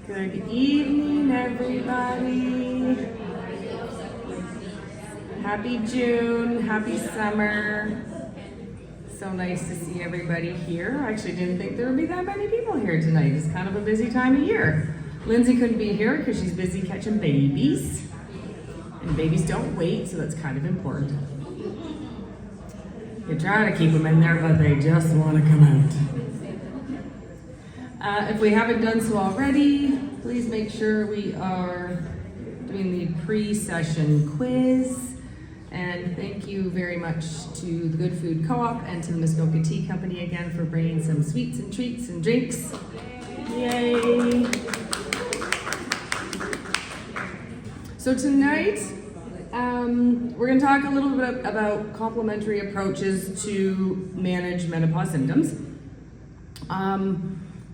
Good evening, everybody. Happy June, happy summer. So nice to see everybody here. I actually didn't think there would be that many people here tonight. It's kind of a busy time of year. Lindsay couldn't be here because she's busy catching babies. And babies don't wait, so that's kind of important. You try to keep them in there, but they just want to come out. If we haven't done so already, please make sure we are doing the pre-session quiz. And thank you very much to the Good Food Co-op and to the Muskoka Tea Company again for bringing some sweets and treats and drinks. Yay! So tonight, we're going to talk a little bit about complementary approaches to manage menopause symptoms.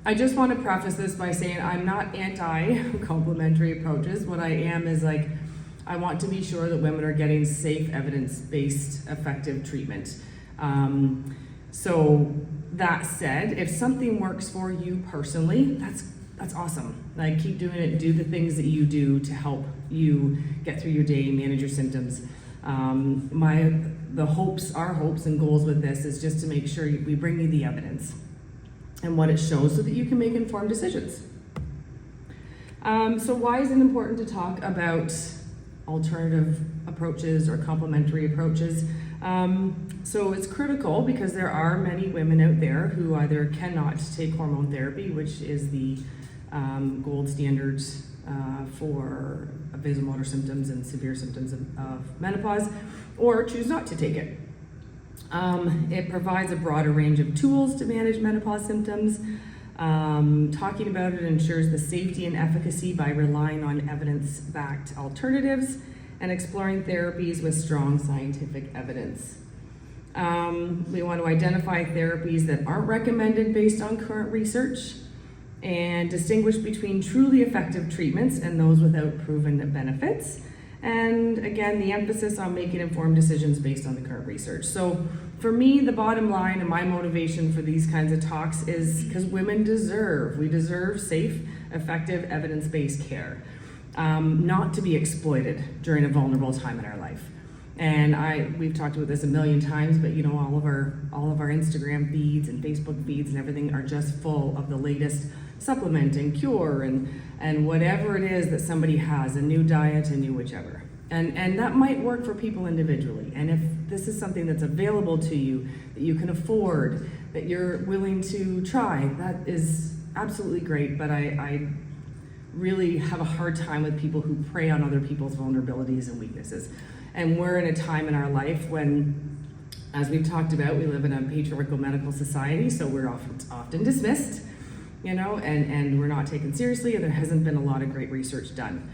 I just want to preface this by saying I'm not anti-complementary approaches. What I am is I want to be sure that women are getting safe, evidence-based, effective treatment. So that said, if something works for you personally, that's awesome. Keep doing it. Do the things that you do to help you get through your day, manage your symptoms. Our hopes and goals with this is just to make sure we bring you the evidence and what it shows so that you can make informed decisions. So why is it important to talk about alternative approaches or complementary approaches? So it's critical because there are many women out there who either cannot take hormone therapy, which is the gold standard for vasomotor symptoms and severe symptoms of menopause, or choose not to take it. It provides a broader range of tools to manage menopause symptoms. Talking about it ensures the safety and efficacy by relying on evidence-backed alternatives and exploring therapies with strong scientific evidence. We want to identify therapies that aren't recommended based on current research and distinguish between truly effective treatments and those without proven benefits. And again, the emphasis on making informed decisions based on the current research. So for me, the bottom line and my motivation for these kinds of talks is because we deserve safe, effective, evidence-based care, not to be exploited during a vulnerable time in our life. And we've talked about this a million times, but all of our Instagram feeds and Facebook feeds and everything are just full of the latest supplement and cure and whatever it is that somebody has, a new diet, a new whichever. And that might work for people individually. And if this is something that's available to you, that you can afford, that you're willing to try, that is absolutely great. But I really have a hard time with people who prey on other people's vulnerabilities and weaknesses. And we're in a time in our life when, as we've talked about, we live in a patriarchal medical society, so we're often dismissed, and we're not taken seriously, and there hasn't been a lot of great research done.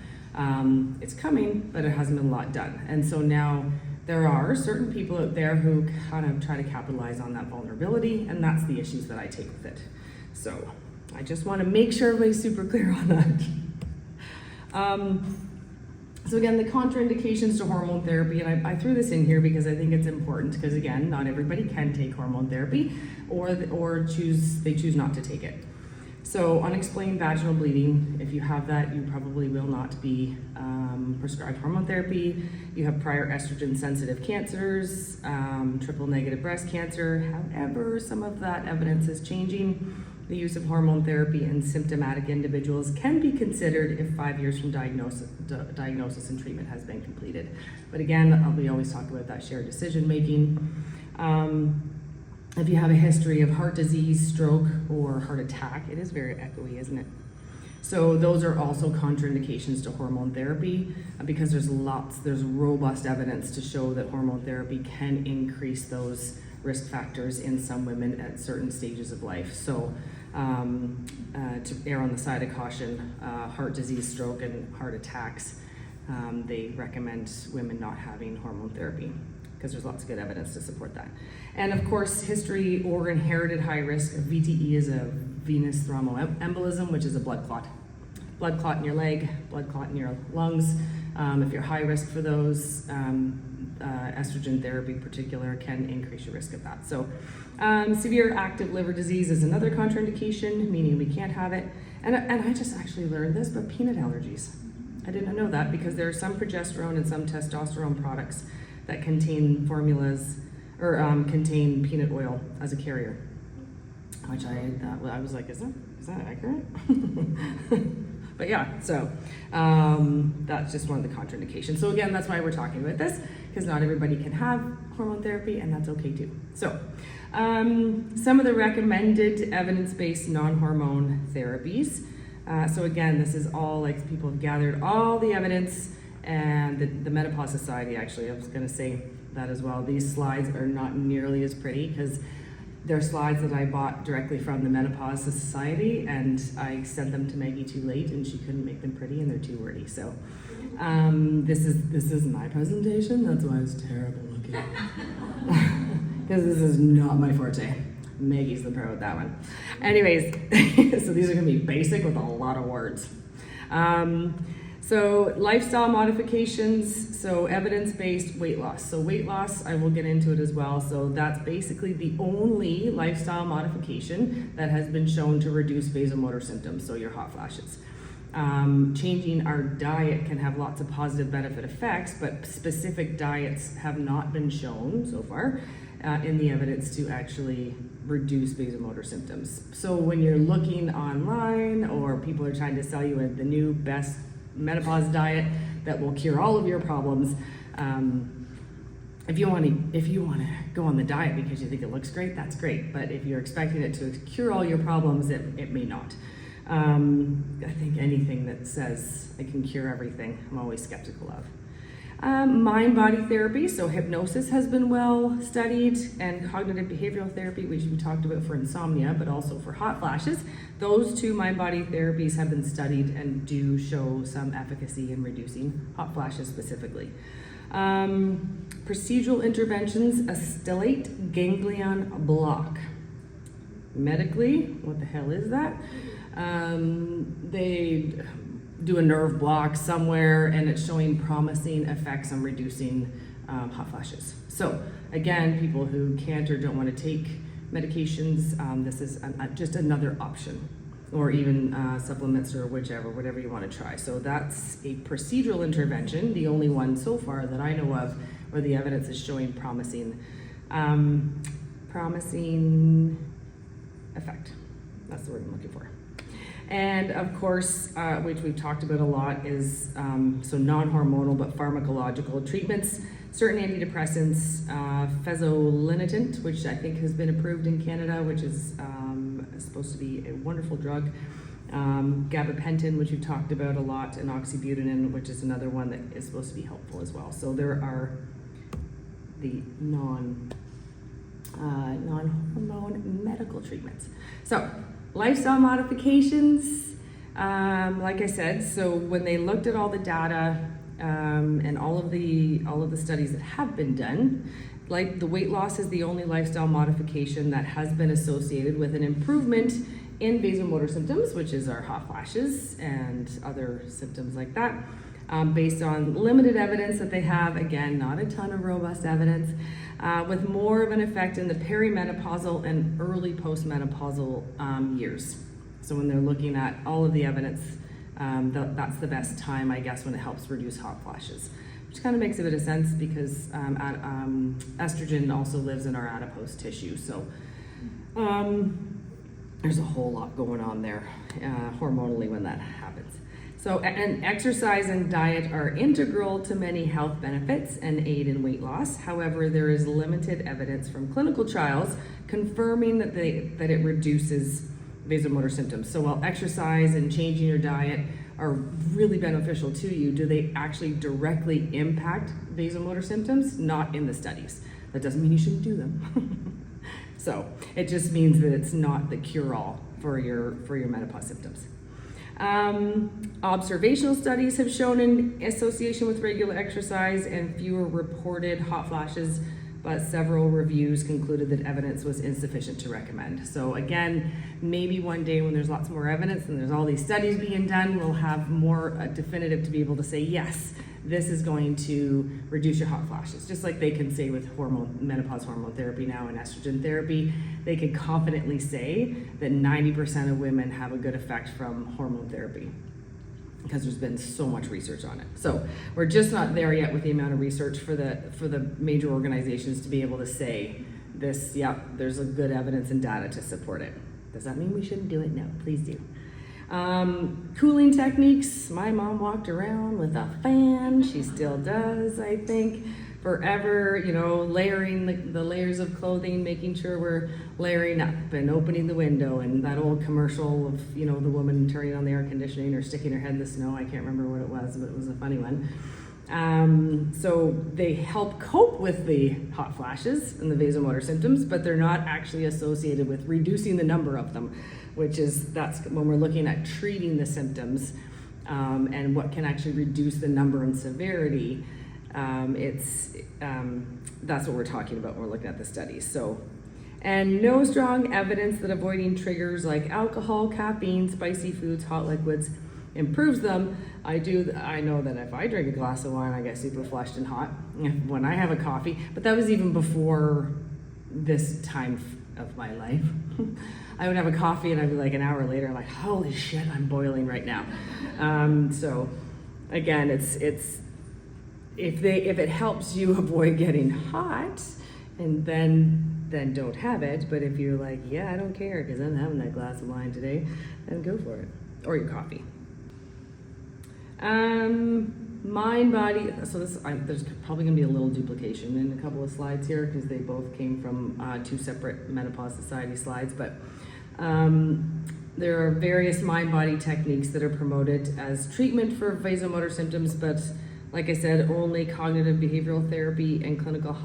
It's coming, but it hasn't been a lot done. And so now there are certain people out there who kind of try to capitalize on that vulnerability, and that's the issues that I take with it. So I just want to make sure everybody's super clear on that. So again, the contraindications to hormone therapy, and I threw this in here because I think it's important because again, not everybody can take hormone therapy or choose not to take it. So unexplained vaginal bleeding, if you have that, you probably will not be prescribed hormone therapy. You have prior estrogen sensitive cancers, triple negative breast cancer. However, some of that evidence is changing. The use of hormone therapy in symptomatic individuals can be considered if 5 years from diagnosis and treatment has been completed. But again, we always talk about that shared decision making. If you have a history of heart disease, stroke, or heart attack, it is very echoey, isn't it? So those are also contraindications to hormone therapy because there's robust evidence to show that hormone therapy can increase those risk factors in some women at certain stages of life. So to err on the side of caution, heart disease, stroke, and heart attacks, they recommend women not having hormone therapy because there's lots of good evidence to support that. And of course, history or inherited high risk of VTE is a venous thromboembolism, which is a blood clot. Blood clot in your leg, blood clot in your lungs. If you're high risk for those, estrogen therapy in particular can increase your risk of that. So severe active liver disease is another contraindication, meaning we can't have it. And I just actually learned this, but peanut allergies. I didn't know that because there are some progesterone and some testosterone products that contain formulas or contain peanut oil as a carrier, which I was like, is that accurate? But yeah, so that's just one of the contraindications. So again, that's why we're talking about this, because not everybody can have hormone therapy, and that's okay too. So some of the recommended evidence-based non-hormone therapies. So again, this is all like people have gathered all the evidence, and the Menopause Society, actually, I was going to say that as well. These slides are not nearly as pretty because they're slides that I bought directly from the Menopause Society, and I sent them to Maggie too late, and she couldn't make them pretty, and they're too wordy. So this is my presentation. That's why it's terrible looking, because this is not my forte. Maggie's the pro at that one. Anyways, so these are going to be basic with a lot of words. So lifestyle modifications, so evidence-based weight loss. So weight loss, I will get into it as well. So that's basically the only lifestyle modification that has been shown to reduce vasomotor symptoms, so your hot flashes. Changing our diet can have lots of positive benefit effects, but specific diets have not been shown so far in the evidence to actually reduce vasomotor symptoms. So when you're looking online or people are trying to sell you the new best menopause diet that will cure all of your problems, if you want to go on the diet because you think it looks great, that's great. But if you're expecting it to cure all your problems, it may not. I think anything that says it can cure everything, I'm always skeptical of. Mind-body therapy, so hypnosis has been well studied, and cognitive behavioral therapy, which we talked about for insomnia, but also for hot flashes. Those two mind-body therapies have been studied and do show some efficacy in reducing hot flashes specifically. Procedural interventions, a stellate ganglion block. Medically, what the hell is that? They do a nerve block somewhere, and it's showing promising effects on reducing hot flashes. So again, people who can't or don't want to take medications, this is just another option, or even supplements or whatever you want to try. So that's a procedural intervention, the only one so far that I know of where the evidence is showing promising effect. That's the word I'm looking for. And of course, which we've talked about a lot, is so non-hormonal but pharmacological treatments, certain antidepressants, fezolinetant, which I think has been approved in Canada, which is supposed to be a wonderful drug, gabapentin, which we've talked about a lot, and oxybutynin, which is another one that is supposed to be helpful as well. So there are the non-hormone medical treatments. So lifestyle modifications, like I said, so when they looked at all the data and all of the studies that have been done, like the weight loss is the only lifestyle modification that has been associated with an improvement in vasomotor symptoms, which is our hot flashes and other symptoms like that, based on limited evidence that they have, again, not a ton of robust evidence, with more of an effect in the perimenopausal and early postmenopausal years. So when they're looking at all of the evidence, that's the best time, I guess, when it helps reduce hot flashes, which kind of makes a bit of sense because estrogen also lives in our adipose tissue. So there's a whole lot going on there hormonally when that happens. So, and exercise and diet are integral to many health benefits and aid in weight loss. However, there is limited evidence from clinical trials confirming that it reduces vasomotor symptoms. So while exercise and changing your diet are really beneficial to you, do they actually directly impact vasomotor symptoms? Not in the studies. That doesn't mean you shouldn't do them. So it just means that it's not the cure-all for your menopause symptoms. Observational studies have shown an association with regular exercise and fewer reported hot flashes but several reviews concluded that evidence was insufficient to recommend. So again, maybe one day when there's lots more evidence and there's all these studies being done, we'll have more definitive to be able to say, yes, this is going to reduce your hot flashes. Just like they can say with menopause hormone therapy now and estrogen therapy, they can confidently say that 90% of women have a good effect from hormone therapy, because there's been so much research on it. So we're just not there yet with the amount of research for the major organizations to be able to say this, yeah, there's a good evidence and data to support it. Does that mean we shouldn't do it? No, please do. Cooling techniques. My mom walked around with a fan. She still does, I think, forever, you know, layering the layers of clothing, making sure we're layering up and opening the window, and that old commercial of, you know, the woman turning on the air conditioning or sticking her head in the snow. I can't remember what it was, but it was a funny one. So they help cope with the hot flashes and the vasomotor symptoms, but they're not actually associated with reducing the number of them, that's when we're looking at treating the symptoms and what can actually reduce the number and severity. That's what we're talking about when we're looking at the studies. So, and no strong evidence that avoiding triggers like alcohol, caffeine, spicy foods, hot liquids improves them. I know that if I drink a glass of wine, I get super flushed and hot when I have a coffee, but that was even before this time of my life. I would have a coffee and I'd be like an hour later, I'm like, holy shit, I'm boiling right now. So again, it's if it helps you avoid getting hot, and then don't have it. But if you're like, yeah, I don't care because I'm having that glass of wine today, then go for it, or your coffee. Mind, body. So there's probably going to be a little duplication in a couple of slides here because they both came from two separate Menopause Society slides. But there are various mind-body techniques that are promoted as treatment for vasomotor symptoms, but like I said, only cognitive behavioral therapy and clinical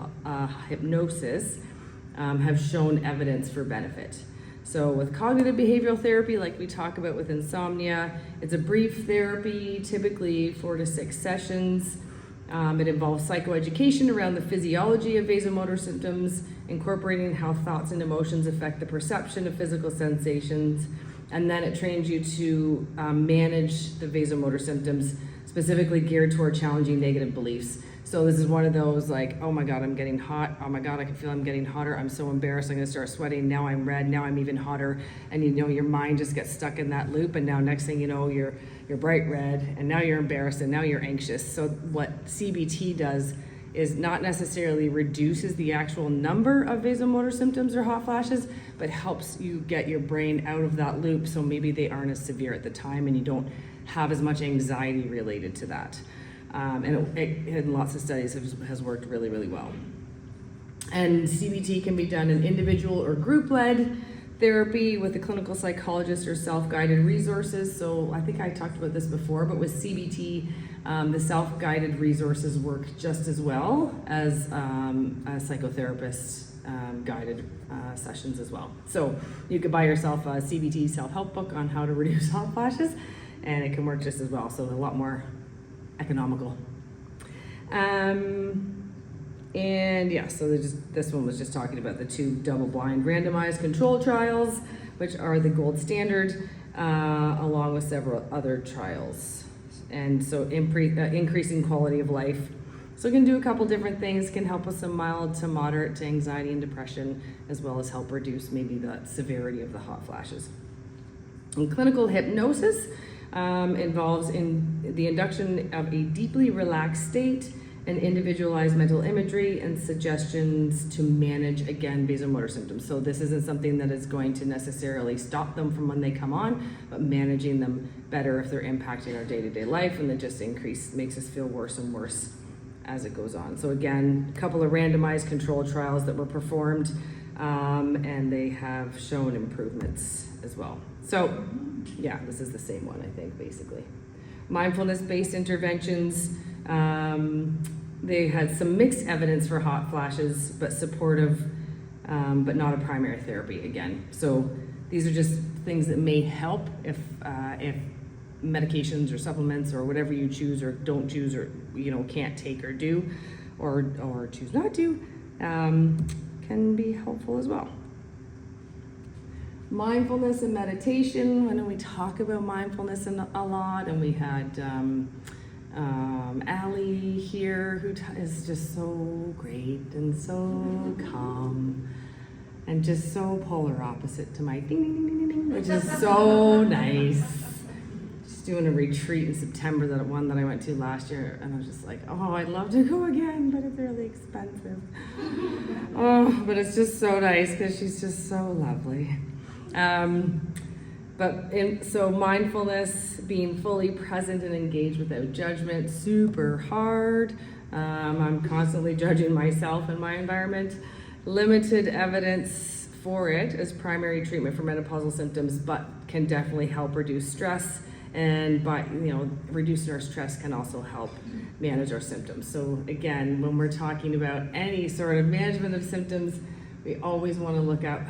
hypnosis have shown evidence for benefit. So with cognitive behavioral therapy, like we talk about with insomnia, it's a brief therapy, typically 4 to 6 sessions. It involves psychoeducation around the physiology of vasomotor symptoms, incorporating how thoughts and emotions affect the perception of physical sensations, and then it trains you to manage the vasomotor symptoms, specifically geared toward challenging negative beliefs. So this is one of those like, oh my God, I'm getting hot. Oh my God, I can feel I'm getting hotter. I'm so embarrassed. I'm gonna start sweating. Now I'm red. Now I'm even hotter. And you know, your mind just gets stuck in that loop. And now next thing you know, you're bright red, and now you're embarrassed, and now you're anxious. So what CBT does is not necessarily reduces the actual number of vasomotor symptoms or hot flashes, but helps you get your brain out of that loop. So maybe they aren't as severe at the time and you don't have as much anxiety related to that. And it in lots of studies has worked really, really well. And CBT can be done in individual or group-led therapy with a clinical psychologist or self-guided resources. So I think I talked about this before, but with CBT, the self-guided resources work just as well as a psychotherapist guided sessions as well. So you could buy yourself a CBT self-help book on how to reduce hot flashes, and it can work just as well. So a lot more economical. And yeah, so this one was just talking about the 2 double-blind randomized control trials, which are the gold standard, along with several other trials. And so increasing quality of life. So it can do a couple different things, can help with some mild to moderate to anxiety and depression, as well as help reduce maybe the severity of the hot flashes. And clinical hypnosis involves in the induction of a deeply relaxed state and individualized mental imagery and suggestions to manage, again, vasomotor symptoms. So this isn't something that is going to necessarily stop them from when they come on, but managing them better if they're impacting our day-to-day life, and it just makes us feel worse and worse as it goes on. So again, a couple of randomized controlled trials that were performed, and they have shown improvements as well. So yeah, this is the same one, I think, basically. Mindfulness-based interventions, they had some mixed evidence for hot flashes, but supportive, but not a primary therapy again. So these are just things that may help if medications or supplements or whatever you choose or don't choose or can't take or do or choose not to, can be helpful as well. Mindfulness and meditation. I know we talk about mindfulness a lot, and we had Allie here, who is just so great and so calm, and just so polar opposite to my ding ding ding ding ding, which is so nice. Just doing a retreat in September, that one that I went to last year, and I was just like, oh, I'd love to go again, but it's really expensive. Oh, but it's just so nice because she's just so lovely. So mindfulness, being fully present and engaged without judgment, super hard. I'm constantly judging myself and my environment. Limited evidence for it as primary treatment for menopausal symptoms, but can definitely help reduce stress. And by reducing our stress can also help manage our symptoms. So again, when we're talking about any sort of management of symptoms, we always want to look at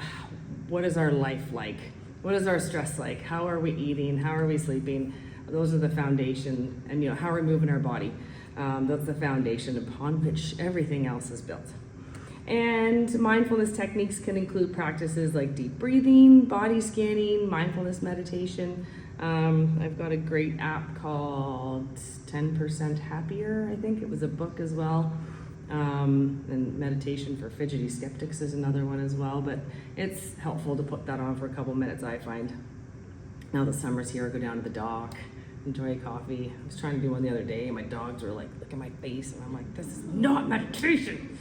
what is our life like? What is our stress like? How are we eating? How are we sleeping? Those are the foundation, and how are we moving our body? That's the foundation upon which everything else is built. And mindfulness techniques can include practices like deep breathing, body scanning, mindfulness meditation. I've got a great app called 10% Happier, I think. It was a book as well. And meditation for fidgety skeptics is another one as well, but it's helpful to put that on for a couple minutes, I find. Now that summer's here, I go down to the dock, enjoy a coffee. I was trying to do one the other day, and my dogs were like, look at my face, and I'm like, this is not meditation.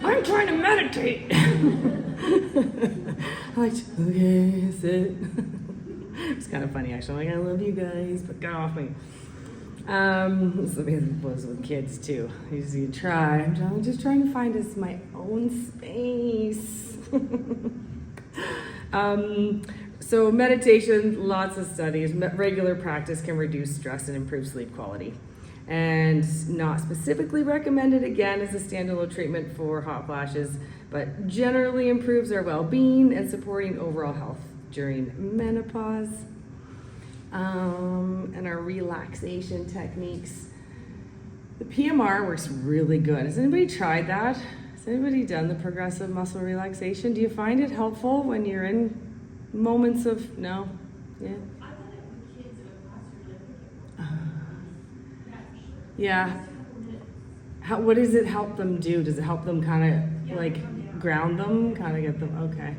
I'm trying to meditate. I'm like, okay, sit. It's kind of funny, actually. I'm like, I love you guys, but get off me. This was with kids too. You try. I'm just trying to find my own space. So meditation, lots of studies. Regular practice can reduce stress and improve sleep quality. And not specifically recommended, again, as a standalone treatment for hot flashes, but generally improves our well-being and supporting overall health during menopause. And our relaxation techniques. The PMR works really good. Has anybody tried that? Has anybody done the progressive muscle relaxation? Do you find it helpful when you're in moments of, no? Yeah? I've done it with kids in a classroom. Yeah. What does it help them do? Does it help them kind of ground them? Kind of get them, okay.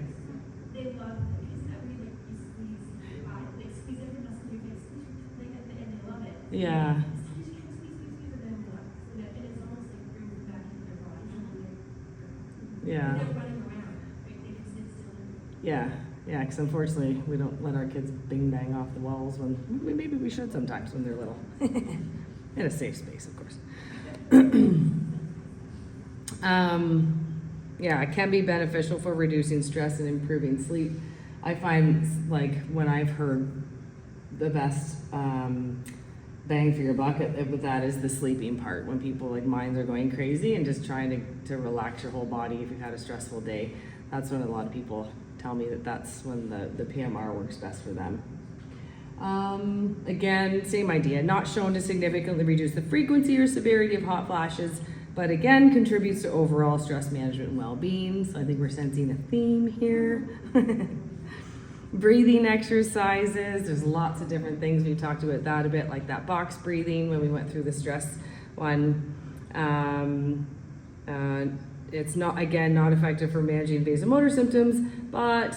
They love it. Because that way, you squeeze every muscle in your face, and they love it. Yeah. Squeeze, and then and it's almost like brings them back into their body. Yeah. They're running around. They can sit still. Yeah. Yeah, because unfortunately, we don't let our kids bing bang off the walls when maybe we should sometimes when they're little. In a safe space, of course. Yeah, it can be beneficial for reducing stress and improving sleep. I find when I've heard the best bang for your buck with that is the sleeping part. When people minds are going crazy and just trying to relax your whole body if you've had a stressful day. That's when a lot of people tell me that's when the PMR works best for them. Again, same idea, not shown to significantly reduce the frequency or severity of hot flashes, but again, contributes to overall stress management and well-being. So I think we're sensing a theme here. Breathing exercises, there's lots of different things. We talked about that a bit, like that box breathing when we went through the stress one. It's not effective for managing vasomotor symptoms, but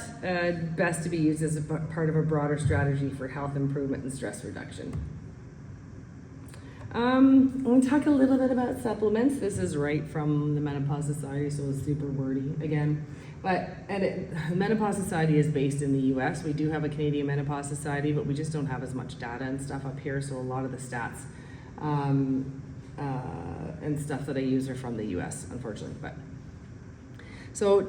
best to be used as a part of a broader strategy for health improvement and stress reduction. I'm going to talk a little bit about supplements. This is right from the Menopause Society, so it's super wordy again. The Menopause Society is based in the US. We do have a Canadian Menopause Society, but we just don't have as much data and stuff up here, so a lot of the stats and stuff that I use are from the US, unfortunately. So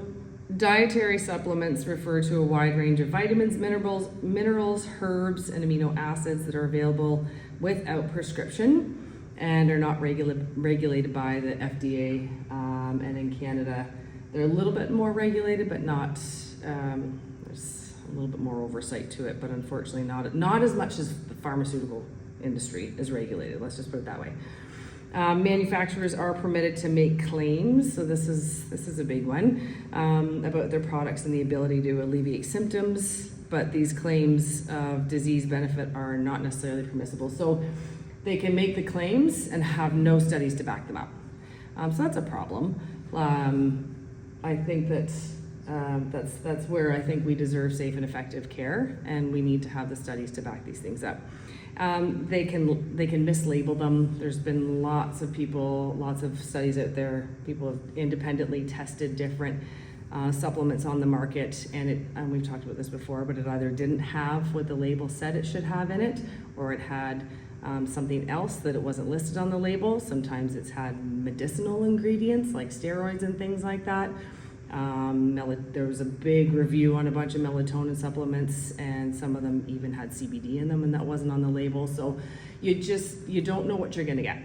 dietary supplements refer to a wide range of vitamins, minerals, herbs, and amino acids that are available without prescription and are not regulated by the FDA. And in Canada, they're a little bit more regulated, but not, there's a little bit more oversight to it, but unfortunately not as much as the pharmaceutical industry is regulated. Let's just put it that way. Manufacturers are permitted to make claims, so this is a big one, about their products and the ability to alleviate symptoms, but these claims of disease benefit are not necessarily permissible. So they can make the claims and have no studies to back them up. So that's a problem. I think that's where I think we deserve safe and effective care, and we need to have the studies to back these things up. They can mislabel them. There's been lots of studies out there. People have independently tested different supplements on the market, and we've talked about this before, but it either didn't have what the label said it should have in it, or it had something else that it wasn't listed on the label. Sometimes it's had medicinal ingredients like steroids and things like that. There was a big review on a bunch of melatonin supplements, and some of them even had CBD in them, and that wasn't on the label. So you don't know what you're going to get.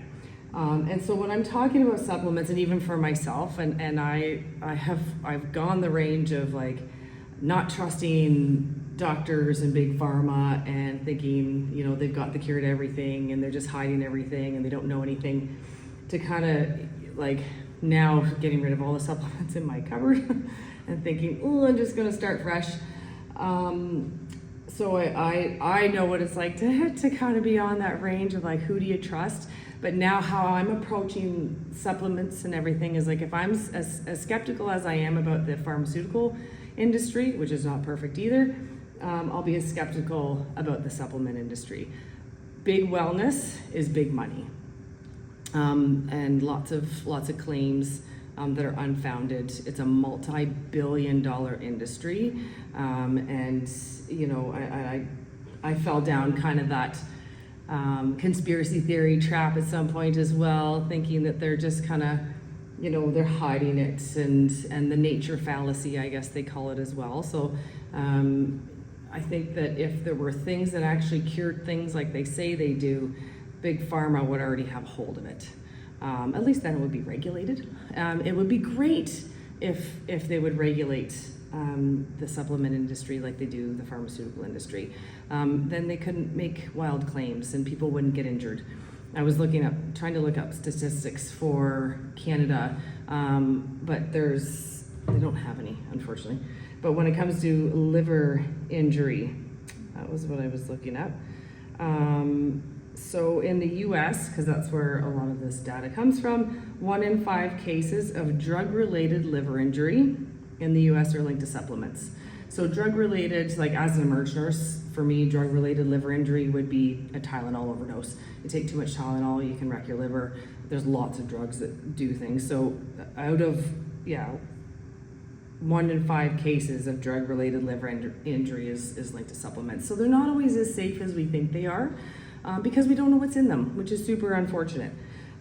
And so when I'm talking about supplements, and even for myself, and I've gone the range of like not trusting doctors and big pharma and thinking, you know, they've got the cure to everything and they're just hiding everything and they don't know anything, to kind of like now getting rid of all the supplements in my cupboard and thinking, oh, I'm just going to start fresh. So I know what it's like to kind of be on that range of like, who do you trust? But now how I'm approaching supplements and everything is like, if I'm as skeptical as I am about the pharmaceutical industry, which is not perfect either, I'll be as skeptical about the supplement industry. Big wellness is big money. And lots of claims that are unfounded. It's a multi-billion-dollar industry, and you know, I fell down kind of that conspiracy theory trap at some point as well, thinking that they're just kind of, you know, they're hiding it, and the nature fallacy, I guess they call it as well. So I think that if there were things that actually cured things like they say they do, Big Pharma would already have hold of it. At least then it would be regulated. It would be great if they would regulate the supplement industry like they do the pharmaceutical industry. Then they couldn't make wild claims and people wouldn't get injured. I was trying to look up statistics for Canada, but they don't have any, unfortunately. But when it comes to liver injury, that was what I was looking at. So in the US, because that's where a lot of this data comes from, 1 in 5 cases of drug-related liver injury in the US are linked to supplements. So drug-related, like as an emerge nurse, for me, drug-related liver injury would be a Tylenol overdose. You take too much Tylenol, you can wreck your liver. There's lots of drugs that do things. So out of, 1 in 5 cases of drug-related liver injury is linked to supplements. So they're not always as safe as we think they are, because we don't know what's in them, which is super unfortunate.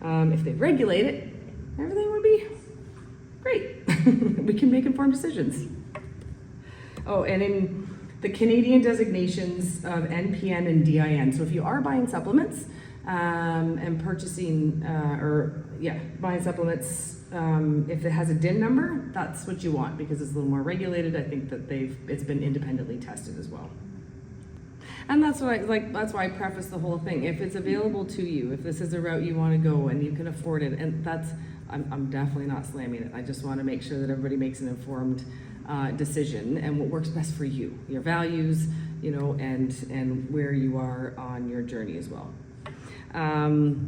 If they regulate it, everything would be great. We can make informed decisions. Oh, and in the Canadian designations of NPN and DIN, so if you are buying supplements and purchasing, buying supplements, if it has a DIN number, that's what you want because it's a little more regulated. I think that it's been independently tested as well. And that's why I preface the whole thing. If it's available to you, if this is a route you want to go and you can afford it, and I'm definitely not slamming it. I just want to make sure that everybody makes an informed decision and what works best for you, your values, you know, and where you are on your journey as well.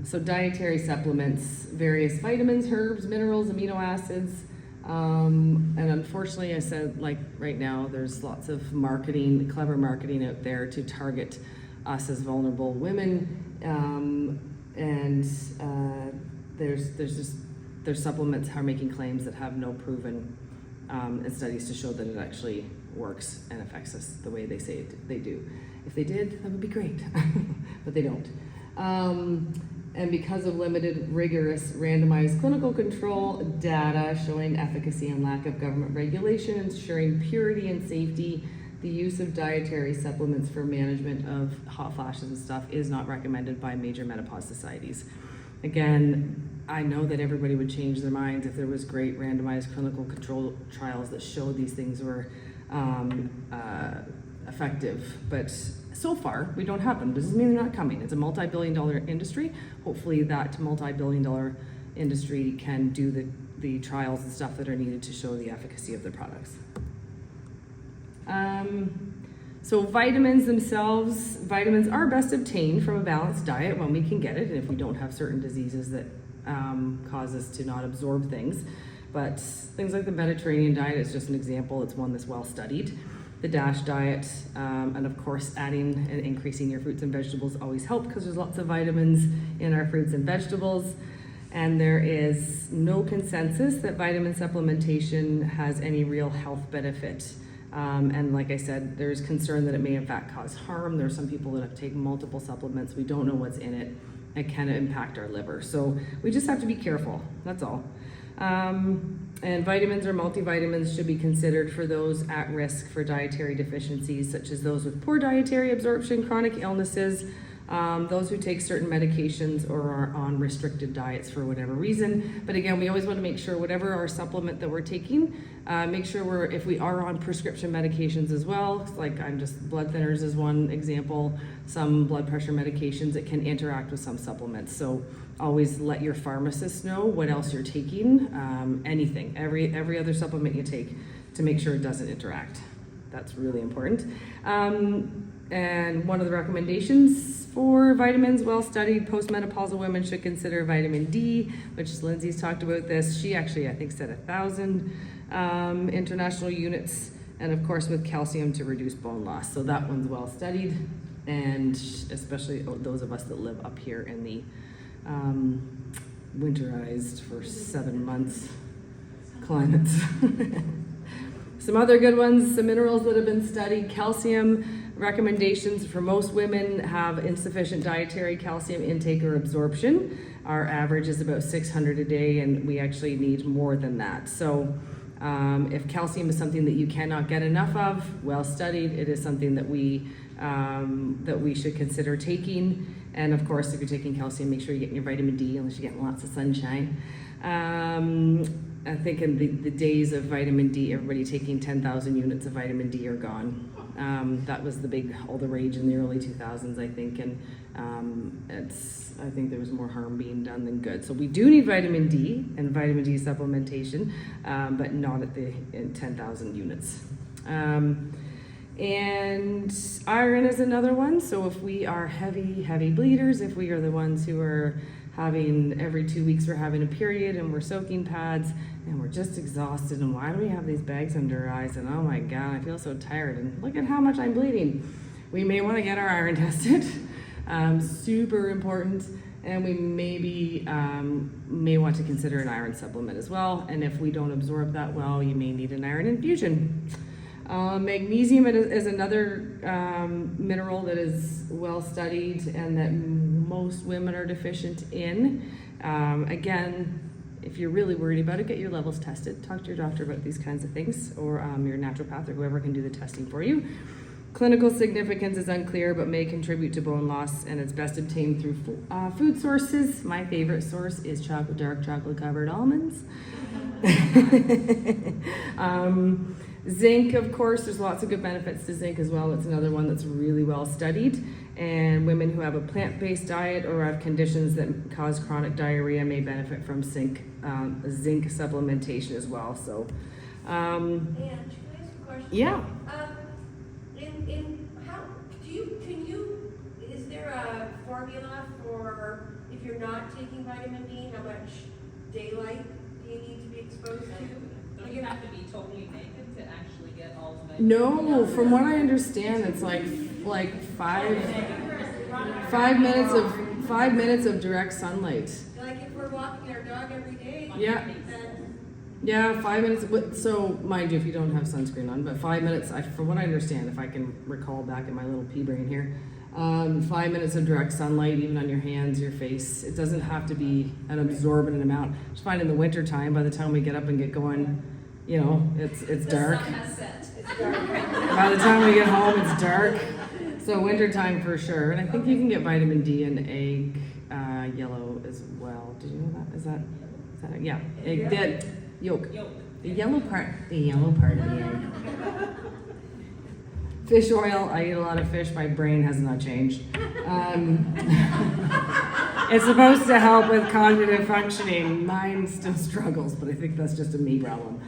So dietary supplements, various vitamins, herbs, minerals, amino acids. And unfortunately, I said, like right now, there's lots of clever marketing out there to target us as vulnerable women. There's supplements are making claims that have no proven studies to show that it actually works and affects us the way they say they do. If they did, that would be great, but they don't. And because of limited, rigorous, randomized clinical control data showing efficacy and lack of government regulation, ensuring purity and safety, the use of dietary supplements for management of hot flashes and stuff is not recommended by major menopause societies. Again, I know that everybody would change their minds if there was great randomized clinical control trials that showed these things were effective, but so far we don't have them. Doesn't mean they're not coming. It's a multi-billion-dollar industry. Hopefully that multi-billion-dollar industry can do the trials and stuff that are needed to show the efficacy of the products. So vitamins themselves, vitamins are best obtained from a balanced diet when we can get it, and if we don't have certain diseases that cause us to not absorb things. But things like the Mediterranean diet is just an example. It's one that's well studied. The DASH diet, and of course adding and increasing your fruits and vegetables always help because there's lots of vitamins in our fruits and vegetables. And there is no consensus that vitamin supplementation has any real health benefit. And like I said, there's concern that it may in fact cause harm. There are some people that have taken multiple supplements. We don't know what's in it. It can impact our liver. So we just have to be careful, that's all. And vitamins or multivitamins should be considered for those at risk for dietary deficiencies, such as those with poor dietary absorption, chronic illnesses, those who take certain medications or are on restricted diets for whatever reason. But again, we always want to make sure whatever our supplement that we're taking, make sure if we are on prescription medications as well, like blood thinners is one example, some blood pressure medications that can interact with some supplements. So always let your pharmacist know what else you're taking, anything, every other supplement you take, to make sure it doesn't interact. That's really important. And one of the recommendations for vitamins, well studied, postmenopausal women should consider vitamin D, which Lindsay's talked about this. She actually, I think, said 1,000 international units, and of course with calcium to reduce bone loss. So that one's well studied, and especially those of us that live up here in the winterized for 7 months climates. Some other good ones, some minerals that have been studied. Calcium recommendations for most women have insufficient dietary calcium intake or absorption. Our average is about 600 a day, and we actually need more than that. So if calcium is something that you cannot get enough of, well studied, it is something that we should consider taking. And of course, if you're taking calcium, make sure you're getting your vitamin D, unless you're getting lots of sunshine. I think in the days of vitamin D, everybody taking 10,000 units of vitamin D are gone. That was all the rage in the early 2000s, I think, and I think there was more harm being done than good. So we do need vitamin D and vitamin D supplementation, but not at the 10,000 units. And iron is another one. So if we are heavy bleeders, if we are the ones who are having every 2 weeks we're having a period and we're soaking pads and we're just exhausted, and why do we have these bags under our eyes, and oh my god, I feel so tired, and look at how much I'm bleeding, we may want to get our iron tested. Super important. And we may want to consider an iron supplement as well, and if we don't absorb that well, you may need an iron infusion. Magnesium is another mineral that is well studied and that most women are deficient in. Again, if you're really worried about it, get your levels tested. Talk to your doctor about these kinds of things, or your naturopath or whoever can do the testing for you. Clinical significance is unclear, but may contribute to bone loss, and it's best obtained through food sources. My favorite source is dark chocolate covered almonds. Zinc, of course, there's lots of good benefits to zinc as well. It's another one that's really well studied. And women who have a plant-based diet or have conditions that cause chronic diarrhea may benefit from zinc supplementation as well. So, and can I ask a question? Yeah. Is there a formula for if you're not taking vitamin D, how much daylight do you need to be exposed to? Don't you have to be totally naked to actually get all the No, from what I understand, it's like 5 minutes of direct sunlight. Like if we're walking our dog every day. Yeah. Then Yeah, 5 minutes. So mind you, if you don't have sunscreen on, but 5 minutes. From what I understand, if I can recall back in my little pea brain here, 5 minutes of direct sunlight, even on your hands, your face. It doesn't have to be an absorbent amount. I just find in the winter time, by the time we get up and get going, it's dark. the sun has set. It's dark. By the time we get home, it's dark. So wintertime for sure. And I think you can get vitamin D in egg yellow as well. Did you know that? Is that it? Yeah. Egg dead yolk. The yellow part of the egg. Fish oil, I eat a lot of fish, my brain has not changed. It's supposed to help with cognitive functioning. Mine still struggles, but I think that's just a me problem.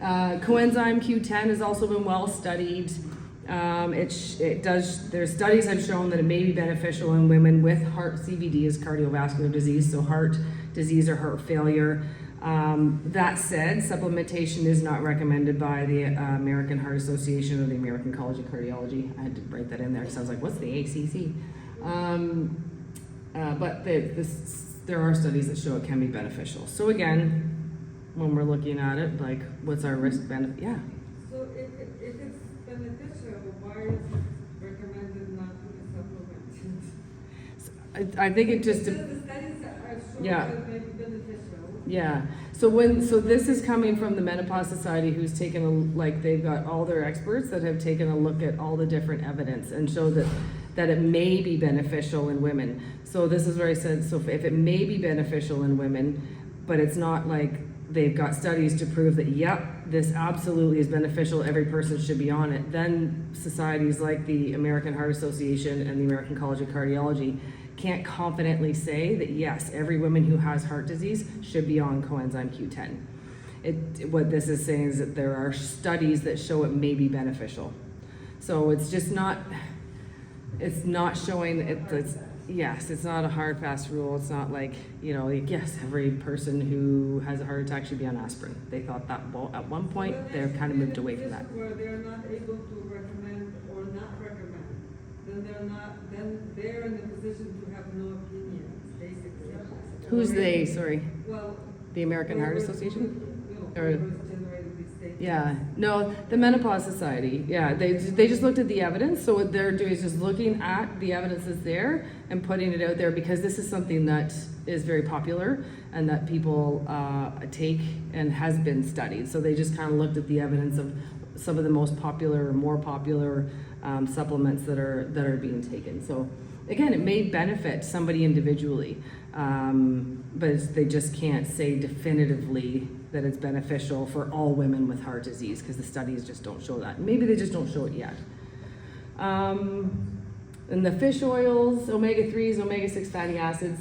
Coenzyme Q10 has also been well studied. There's studies have shown that it may be beneficial in women with heart. CVD is cardiovascular disease, so heart disease or heart failure. That said, supplementation is not recommended by the American Heart Association or the American College of Cardiology. I had to write that in there because I was like, what's the ACC? But there are studies that show it can be beneficial. So again, when we're looking at it, like, what's our risk benefit? Yeah. So if it's beneficial, why is it recommended not to be supplemented? I think it just. Because the studies are showing Yeah. that it may be beneficial. Yeah. So this is coming from the Menopause Society, who's taken they've got all their experts that have taken a look at all the different evidence and show that it may be beneficial in women. So this is where I said, so if it may be beneficial in women, but it's not like they've got studies to prove that, yep, this absolutely is beneficial, every person should be on it, then societies like the American Heart Association and the American College of Cardiology can't confidently say that, yes, every woman who has heart disease should be on coenzyme Q10. What this is saying is that there are studies that show it may be beneficial. So it's just not, it's not showing, yes, it's not a hard, fast rule. It's not like, yes, every person who has a heart attack should be on aspirin. They thought that, well, at one point, they've kind of moved away from that. Where they're not able to recommend or not recommend, then they're in a position to have no opinions, basically. Who's they, sorry? Well, The American Heart whoever's- Association? No, Or- whoever's generated these statements. Yeah, no, the Menopause Society, yeah, they just looked at the evidence, so what they're doing is just looking at the evidence that's there and putting it out there, because this is something that is very popular and that people take and has been studied. So they just kind of looked at the evidence of some of the most popular or more popular supplements that are being taken. So again, it may benefit somebody individually, but they just can't say definitively that it's beneficial for all women with heart disease, because the studies just don't show that. Maybe they just don't show it yet. And the fish oils, omega-3s, omega-6 fatty acids.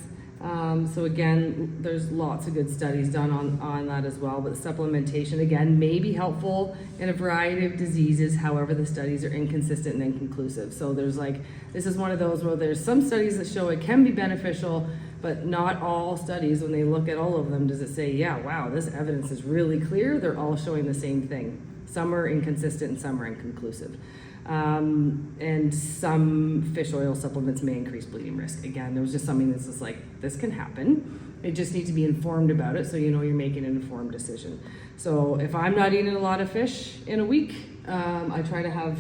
So again, there's lots of good studies done on that as well, but supplementation, again, may be helpful in a variety of diseases. However, the studies are inconsistent and inconclusive. So this is one of those where there's some studies that show it can be beneficial, but not all studies, when they look at all of them, does it say, yeah, wow, this evidence is really clear. They're all showing the same thing. Some are inconsistent and some are inconclusive. And some fish oil supplements may increase bleeding risk. Again, there was just something that's just like, this can happen. You just need to be informed about it so you know you're making an informed decision. So if I'm not eating a lot of fish in a week, I try to have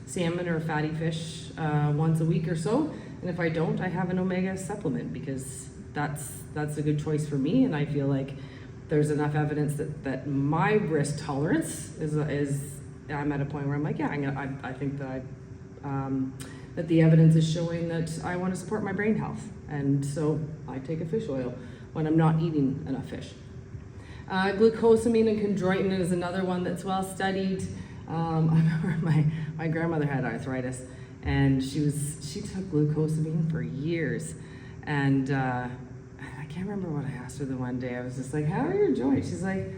salmon or fatty fish once a week or so. And if I don't, I have an omega supplement, because that's a good choice for me. And I feel like there's enough evidence that my risk tolerance is I'm at a point where I'm like, yeah, I think that that the evidence is showing that I want to support my brain health. And so I take a fish oil when I'm not eating enough fish. Glucosamine and chondroitin is another one that's well studied. I remember my grandmother had arthritis, and she took glucosamine for years. And I can't remember what I asked her the one day. I was just like, how are your joints? She's like,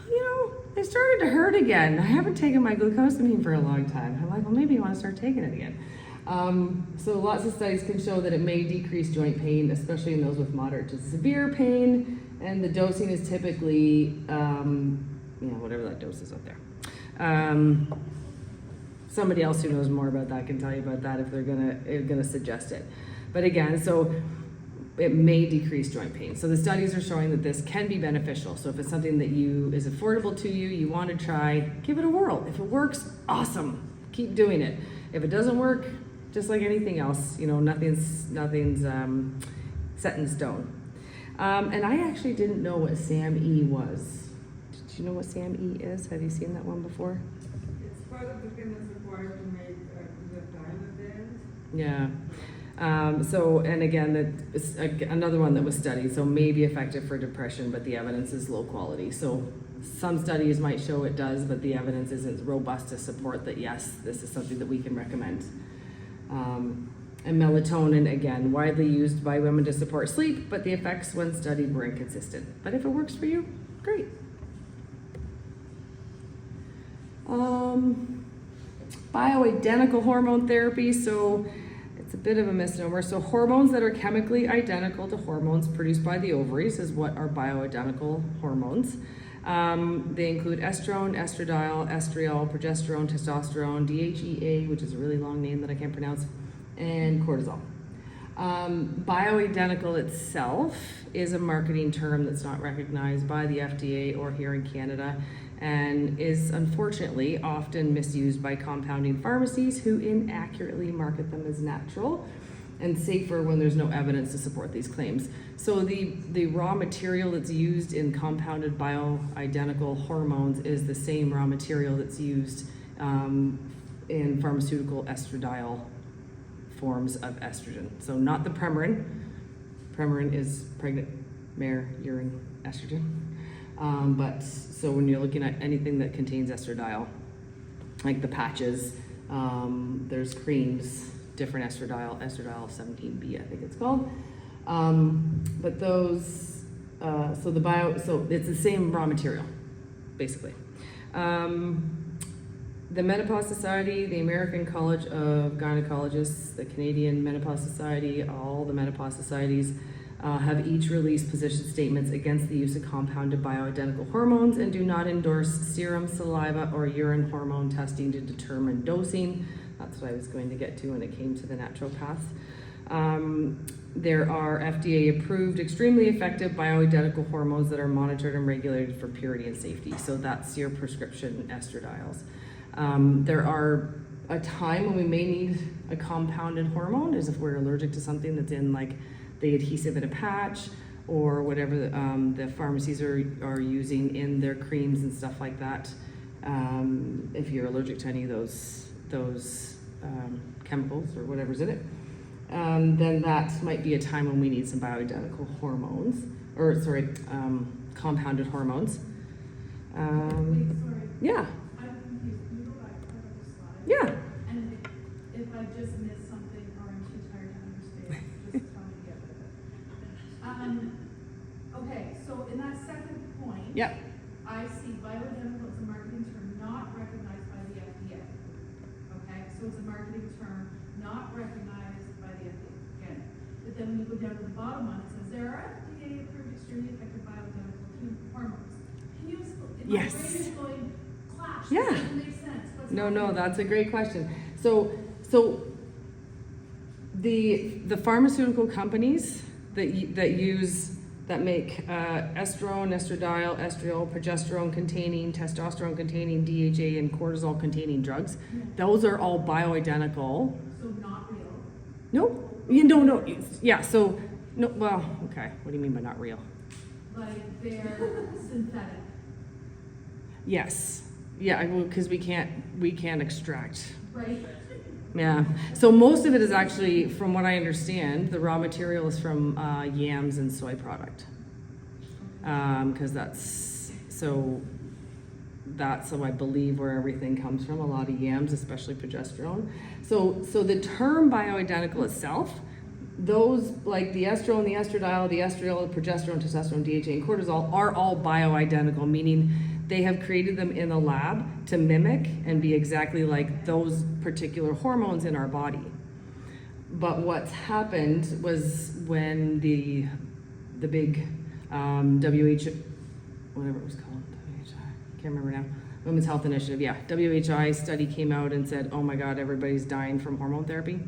well, they started to hurt again. I haven't taken my glucosamine for a long time. I'm like, well, maybe you want to start taking it again. So lots of studies can show that it may decrease joint pain, especially in those with moderate to severe pain. And the dosing is typically, whatever that dose is up there. Somebody else who knows more about that can tell you about that if they're gonna suggest it. But again, so it may decrease joint pain. So the studies are showing that this can be beneficial. So if it's something that is affordable to you, you want to try, give it a whirl. If it works, awesome, keep doing it. If it doesn't work, just like anything else, nothing's set in stone. And I actually didn't know what SAMe was. Did you know what SAMe is? Have you seen that one before? It's part of the thing that's required to make the time at the end. Yeah. So, and again, that is another one that was studied, so may be effective for depression, but the evidence is low quality. So some studies might show it does, but the evidence isn't robust to support that, yes, this is something that we can recommend. And melatonin, again, widely used by women to support sleep, but the effects when studied were inconsistent. But if it works for you, great. Bioidentical hormone therapy, so it's a bit of a misnomer. So hormones that are chemically identical to hormones produced by the ovaries is what are bioidentical hormones. They include estrone, estradiol, estriol, progesterone, testosterone, DHEA, which is a really long name that I can't pronounce, and cortisol. Bioidentical itself is a marketing term that's not recognized by the FDA or here in Canada, and is unfortunately often misused by compounding pharmacies who inaccurately market them as natural and safer when there's no evidence to support these claims. So the raw material that's used in compounded bioidentical hormones is the same raw material that's used in pharmaceutical estradiol forms of estrogen. So not the Premarin. Premarin is pregnant mare urine estrogen. But so when you're looking at anything that contains estradiol, like the patches, there's creams, different estradiol 17B, I think it's called. But those, so it's the same raw material, basically. The Menopause Society, the American College of Gynecologists, the Canadian Menopause Society, all the menopause societies have each released position statements against the use of compounded bioidentical hormones and do not endorse serum, saliva, or urine hormone testing to determine dosing. That's what I was going to get to when it came to the naturopaths. There are FDA-approved, extremely effective bioidentical hormones that are monitored and regulated for purity and safety. So that's your prescription estradiols. There are a time when we may need a compounded hormone, is if we're allergic to something that's in like the adhesive in a patch or whatever the pharmacies are using in their creams and stuff like that. If you're allergic to any of those chemicals or whatever's in it, then that might be a time when we need some bioidentical hormones, or sorry, compounded hormones. Wait, sorry. Yeah, I'm confused. Can you go back to the slide? yeah. And if I just missed something or I'm too tired to understand, just tell me to get rid of it. Okay, so in that second point, Yep. I see bioidentical as a marketing term not recognized by the FDA. Okay, so it's a marketing term not recognized by the FDA. Again, but then when you go down to the bottom one, it says there are FDA-approved extremely effective bioidentical hormones. Can you explain? Yes. My brain is going clash. Yeah. It doesn't make sense. What's No, happening? that's a great question. So the pharmaceutical companies that make estrone, estradiol, estriol, progesterone containing, testosterone containing, DHA, and cortisol containing drugs, Yeah. those are all bioidentical. So not real. No. Yeah. So no. Well, okay. What do you mean by not real? Like they're synthetic. Yes. Yeah. Because we can't extract. Right? Yeah. So most of it is actually, from what I understand, the raw material is from yams and soy product. Because that's I believe where everything comes from. A lot of yams, especially progesterone. So the term bioidentical itself, those like the estrone, the estradiol, the estriol, the progesterone, testosterone, DHA, and cortisol are all bioidentical, meaning they have created them in a lab to mimic and be exactly like those particular hormones in our body. But what's happened was when the big WHO, whatever it was called, WHI, can't remember now, Women's Health Initiative, yeah, WHI study came out and said, oh my God, everybody's dying from hormone therapy,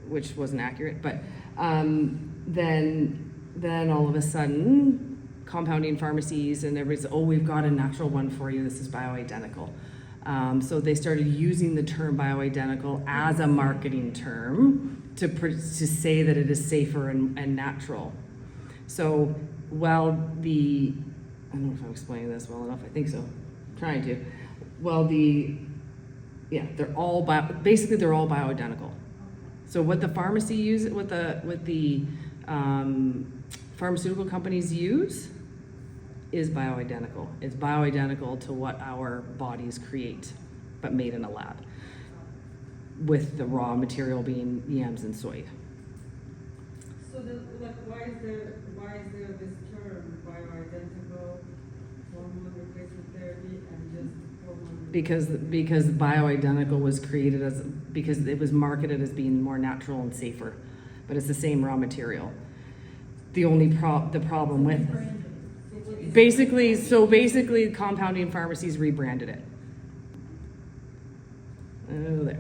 which wasn't accurate. But then all of a sudden, compounding pharmacies and everybody's, oh, we've got a natural one for you, this is bioidentical. So they started using the term bioidentical as a marketing term to say that it is safer and natural. So while I don't know if I'm explaining this well enough, I think so, I'm trying to. Well, they're all bioidentical. So what the pharmacy use, what the pharmaceutical companies use is bioidentical. It's bioidentical to what our bodies create, but made in a lab, with the raw material being yams and soy. So then, like, why is there this term bioidentical hormone replacement therapy and just hormone? Because bioidentical was created because it was marketed as being more natural and safer, but it's the same raw material. The only the problem with basically compounding pharmacies rebranded it.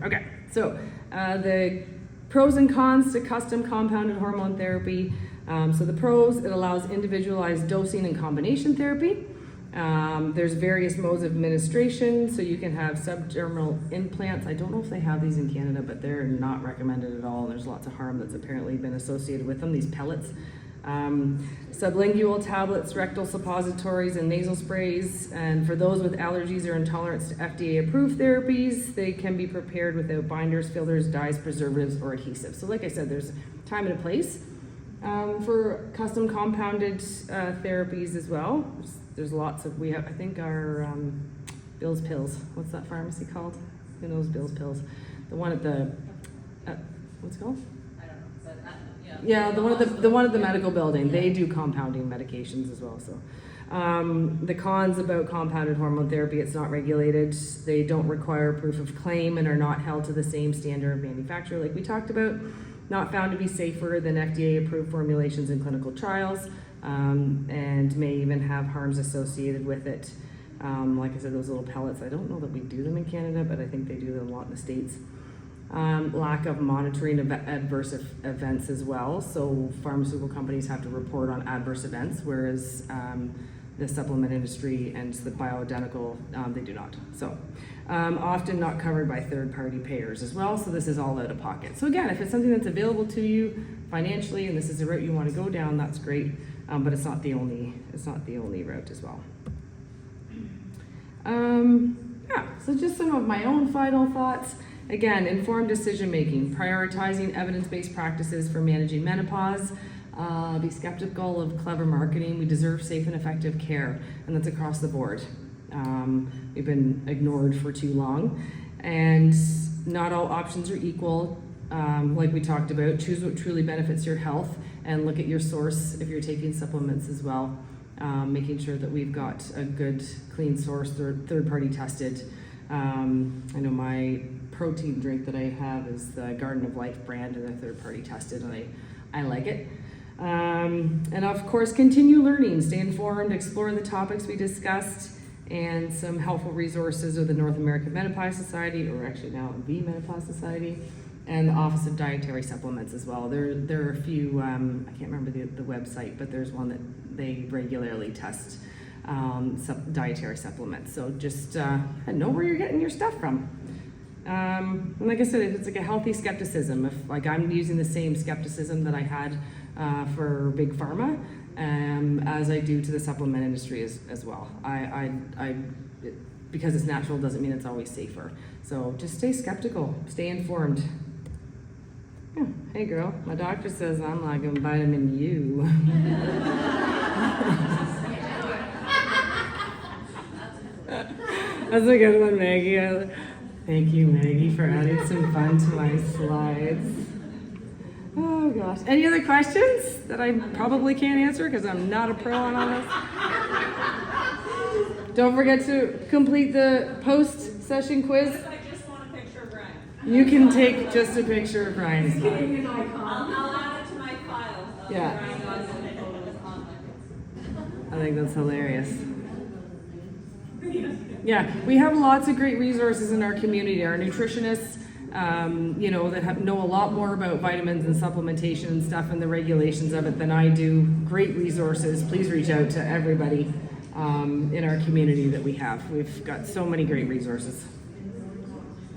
Okay, so the pros and cons to custom compounded hormone therapy. So the pros, it allows individualized dosing and combination therapy. There's various modes of administration, so you can have subdermal implants. I don't know if they have these in Canada, but they're not recommended at all. There's lots of harm that's apparently been associated with them, these pellets. Sublingual tablets, rectal suppositories, and nasal sprays. And for those with allergies or intolerance to FDA-approved therapies, they can be prepared without binders, fillers, dyes, preservatives, or adhesives. So like I said, there's time and a place for custom compounded therapies as well. There's lots of, I think our Bill's Pills, what's that pharmacy called? Who knows Bill's Pills? The one at the, what's it called? I don't know, but, Yeah, the one at the medical building. They do compounding medications as well. So, the cons about compounded hormone therapy: it's not regulated. They don't require proof of claim and are not held to the same standard of manufacturer, like we talked about. Not found to be safer than FDA-approved formulations in clinical trials, and may even have harms associated with it. Like I said, those little pellets. I don't know that we do them in Canada, but I think they do them a lot in the States. Lack of monitoring of adverse events as well. So pharmaceutical companies have to report on adverse events, whereas the supplement industry and the bioidentical, they do not. So often not covered by third-party payers as well. So this is all out of pocket. So again, if it's something that's available to you financially and this is the route you want to go down, that's great. But it's not the only route as well. Yeah. So just some of my own final thoughts. Again, informed decision-making, prioritizing evidence-based practices for managing menopause, be skeptical of clever marketing. We deserve safe and effective care, and that's across the board. We've been ignored for too long, and not all options are equal. Like we talked about, choose what truly benefits your health, and look at your source if you're taking supplements as well. Making sure that we've got a good, clean source, third-party tested. I know my protein drink that I have is the Garden of Life brand, and they're third-party tested, and I like it. And of course, continue learning, stay informed, explore the topics we discussed, and some helpful resources are the North American Menopause Society, or actually now the Menopause Society, and the Office of Dietary Supplements as well. There are a few, I can't remember the website, but there's one that they regularly test dietary supplements. So just know where you're getting your stuff from. And like I said, it's like a healthy skepticism. If like I'm using the same skepticism that I had for big pharma, as I do to the supplement industry as well. Because it's natural doesn't mean it's always safer. So just stay skeptical, stay informed. Yeah. Hey girl, my doctor says I'm like a vitamin U. That's a good one, Maggie. Thank you, Maggie, for adding some fun to my slides. Oh gosh. Any other questions that I probably can't answer because I'm not a pro on all this? Don't forget to complete the post-session quiz. What if I just want a picture of Brian? You can take just a picture of Brian's slide. I'll add it to my file of Yeah. Brian Dawson photos on my I think that's hilarious. Yeah, we have lots of great resources in our community. Our nutritionists, that know a lot more about vitamins and supplementation and stuff and the regulations of it than I do. Great resources. Please reach out to everybody in our community that we have. We've got so many great resources.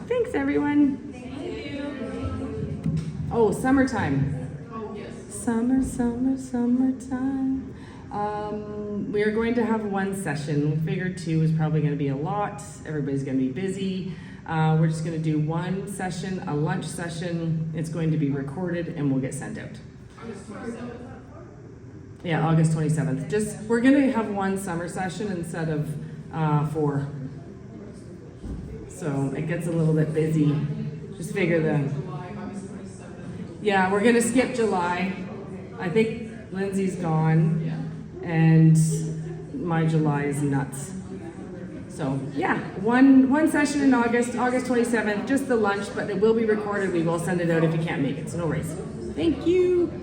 Thanks, everyone. Thank you. Oh, summertime. Oh, yes. Summertime. We are going to have one session. We figured 2 is probably going to be a lot. Everybody's going to be busy. We're just gonna do one session, a lunch session. It's going to be recorded and will get sent out. Yeah, August 27th. Just, we're gonna have one summer session instead of 4. So it gets a little bit busy. Just figure yeah, we're gonna skip July. I think Lindsay's gone and my July is nuts. So yeah, one session in August 27th, just the lunch, but it will be recorded. We will send it out if you can't make it, so no worries. Thank you.